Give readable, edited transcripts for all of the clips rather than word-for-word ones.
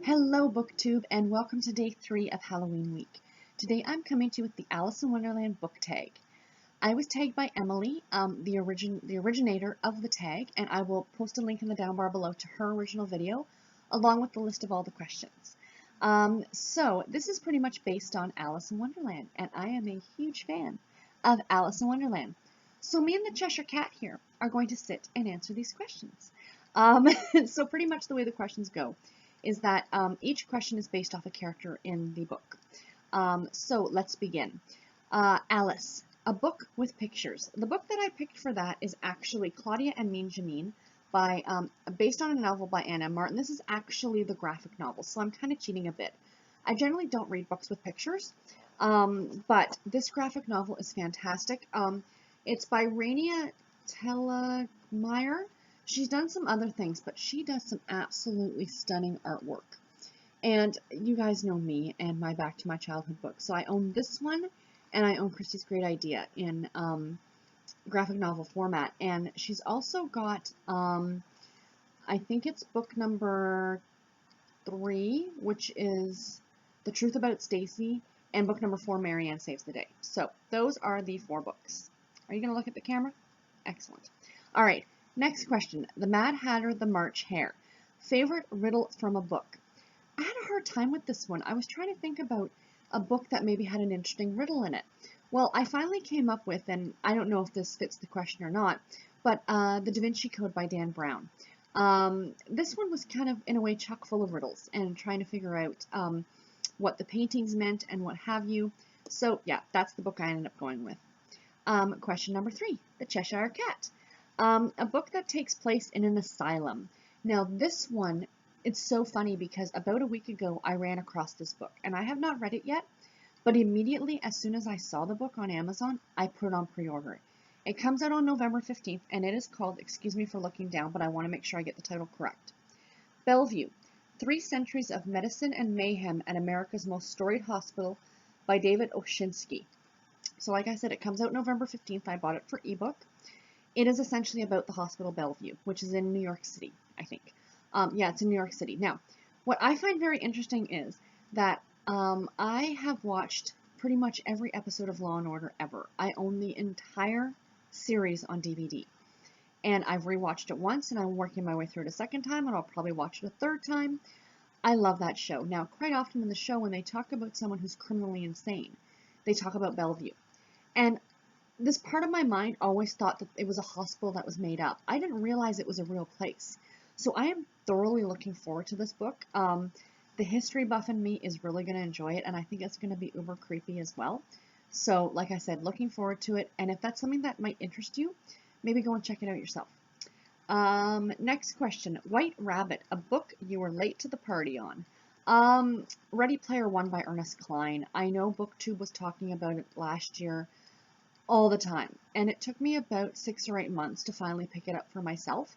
Hello BookTube and welcome to day 3 of Halloween week. Today I'm coming to you with the Alice in Wonderland book tag. I was tagged by Emily, the originator of the tag, and I will post a link in the down bar below to her original video along with the list of all the questions. So this is pretty much based on Alice in Wonderland, and I am a huge fan of Alice in Wonderland. So me and the Cheshire Cat here are going to sit and answer these questions. So pretty much the way the questions go is that each question is based off a character in the book. So let's begin. Alice, a book with pictures. The book that I picked for that is actually Claudia and Mean Janine, based on a novel by Anna Martin. This is actually the graphic novel, so I'm kind of cheating a bit. I generally don't read books with pictures, but this graphic novel is fantastic. It's by Raina Telgemeier. She's done some other things, but she does some absolutely stunning artwork. And you guys know me and my Back to My Childhood book. So I own this one, and I own Christy's Great Idea in graphic novel format. And she's also got, I think it's book number 3, which is The Truth About Stacy, and book number 4, Marianne Saves the Day. So those are the 4 books. Are you going to look at the camera? Excellent. All right. Next question. The Mad Hatter, the March Hare. Favorite riddle from a book. I had a hard time with this one. I was trying to think about a book that maybe had an interesting riddle in it. Well, I finally came up with, and I don't know if this fits the question or not, but The Da Vinci Code by Dan Brown. This one was kind of, in a way, chock full of riddles and trying to figure out what the paintings meant and what have you. So, yeah, that's the book I ended up going with. Question number 3. The Cheshire Cat. A book that takes place in an asylum. Now this one, it's so funny because about a week ago I ran across this book and I have not read it yet, but immediately as soon as I saw the book on Amazon, I put it on pre-order. It comes out on November 15th and it is called, excuse me for looking down, but I want to make sure I get the title correct. Bellevue, 3 Centuries of Medicine and Mayhem at America's Most Storied Hospital by David Oshinsky. So like I said, it comes out November 15th. I bought it for ebook. It is essentially about the Hospital Bellevue, which is in New York City, I think. Yeah, it's in New York City. Now, what I find very interesting is that I have watched pretty much every episode of Law & Order ever. I own the entire series on DVD. And I've rewatched it once, and I'm working my way through it a second time, and I'll probably watch it a third time. I love that show. Now, quite often in the show, when they talk about someone who's criminally insane, they talk about Bellevue. And this part of my mind always thought that it was a hospital that was made up. I didn't realize it was a real place. So I am thoroughly looking forward to this book. The history buff in me is really going to enjoy it, and I think it's going to be uber creepy as well. So, like I said, looking forward to it. And if that's something that might interest you, maybe go and check it out yourself. Next question. White Rabbit, a book you were late to the party on. Ready Player One by Ernest Cline. I know BookTube was talking about it last year all the time, and it took me about 6 or 8 months to finally pick it up for myself.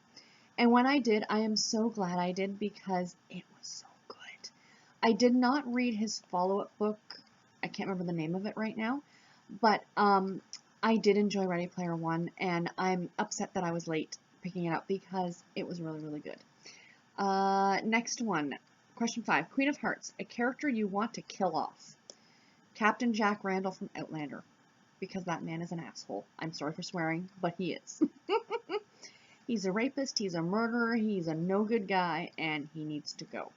And when I did, I am so glad I did because it was so good. I did not read his follow-up book. I can't remember the name of it right now, but I did enjoy Ready Player One, and I'm upset that I was late picking it up because it was really, really good. Next one, question 5. Queen of Hearts, a character you want to kill off. Captain Jack Randall from Outlander. Because that man is an asshole. I'm sorry for swearing, but he is. He's a rapist, he's a murderer, he's a no good guy, and he needs to go.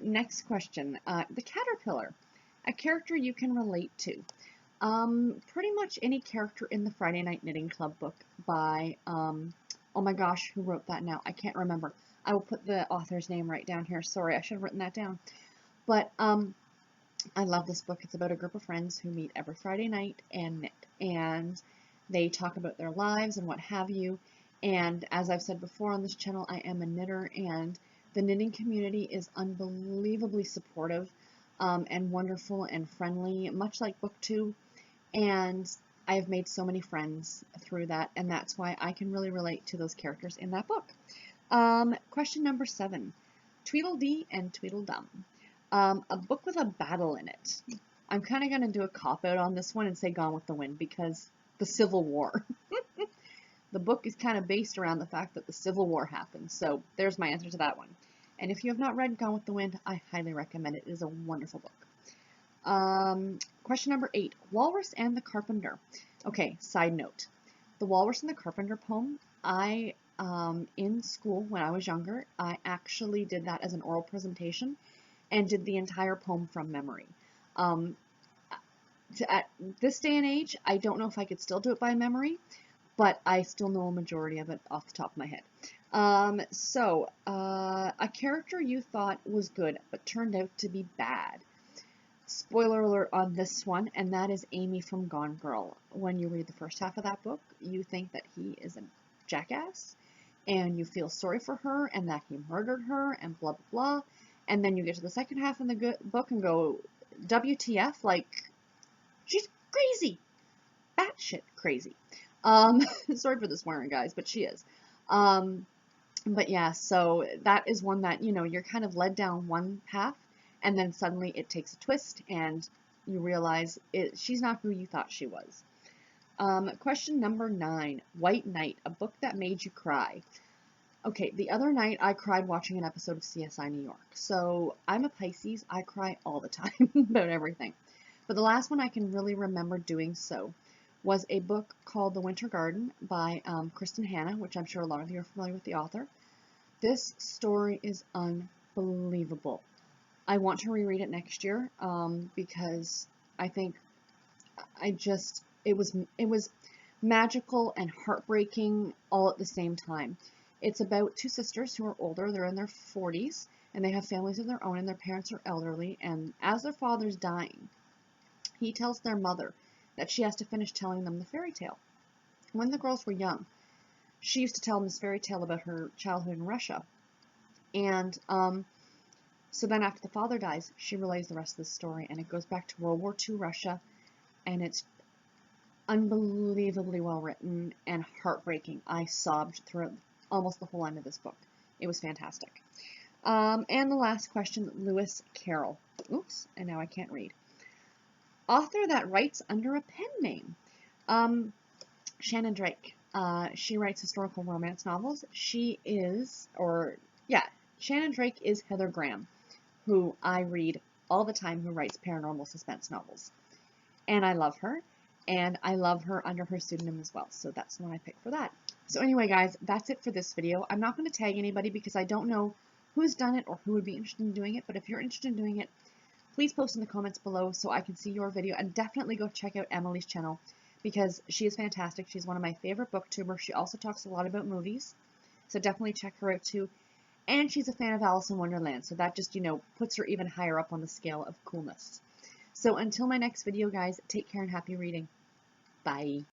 Next question. The Caterpillar. A character you can relate to. Pretty much any character in the Friday Night Knitting Club book by, oh my gosh, who wrote that now? I can't remember. I will put the author's name right down here. Sorry, I should have written that down. But, I love this book. It's about a group of friends who meet every Friday night and knit, and they talk about their lives and what have you. And as I've said before on this channel, I am a knitter, and the knitting community is unbelievably supportive and wonderful and friendly, much like BookTube. And I have made so many friends through that, and that's why I can really relate to those characters in that book. Question number 7. Tweedle Dee and Tweedle Dum. A book with a battle in it. I'm kind of going to do a cop-out on this one and say Gone with the Wind because the Civil War. The book is kind of based around the fact that the Civil War happened, so there's my answer to that one. And if you have not read Gone with the Wind, I highly recommend it. It is a wonderful book. Question number 8, Walrus and the Carpenter. Okay, side note. The Walrus and the Carpenter poem, in school when I was younger, I actually did that as an oral presentation and did the entire poem from memory. At this day and age, I don't know if I could still do it by memory, but I still know a majority of it off the top of my head. A character you thought was good, but turned out to be bad. Spoiler alert on this one, and that is Amy from Gone Girl. When you read the first half of that book, you think that he is a jackass, and you feel sorry for her, and that he murdered her, and blah, blah, blah. And then you get to the second half of the book and go, WTF, like, she's crazy. Batshit crazy. Sorry for the swearing, guys, but she is. But yeah, so that is one that, you know, you're kind of led down one path, and then suddenly it takes a twist, and you realize she's not who you thought she was. Question number 9, White Knight, a book that made you cry. Okay, the other night I cried watching an episode of CSI New York. So I'm a Pisces, I cry all the time about everything. But the last one I can really remember doing so was a book called The Winter Garden by Kristen Hanna, which I'm sure a lot of you are familiar with the author. This story is unbelievable. I want to reread it next year because I think it was magical and heartbreaking all at the same time. It's about 2 sisters who are older, they're in their 40s, and they have families of their own, and their parents are elderly, and as their father's dying, he tells their mother that she has to finish telling them the fairy tale. When the girls were young, she used to tell them this fairy tale about her childhood in Russia, and so then after the father dies, she relays the rest of the story, and it goes back to World War II Russia, and it's unbelievably well written and heartbreaking. I sobbed through almost the whole end of this book. It was fantastic. And the last question, Lewis Carroll. Oops, and now I can't read. Author that writes under a pen name. Shannon Drake. She writes historical romance novels. Shannon Drake is Heather Graham, who I read all the time, who writes paranormal suspense novels. And I love her, and I love her under her pseudonym as well, so that's the one I picked for that. So anyway, guys, that's it for this video. I'm not going to tag anybody because I don't know who's done it or who would be interested in doing it, but if you're interested in doing it, please post in the comments below so I can see your video, and definitely go check out Emily's channel because she is fantastic. She's one of my favorite booktubers. She also talks a lot about movies, so definitely check her out too. And she's a fan of Alice in Wonderland, so that just, you know, puts her even higher up on the scale of coolness. So until my next video, guys, take care and happy reading. Bye.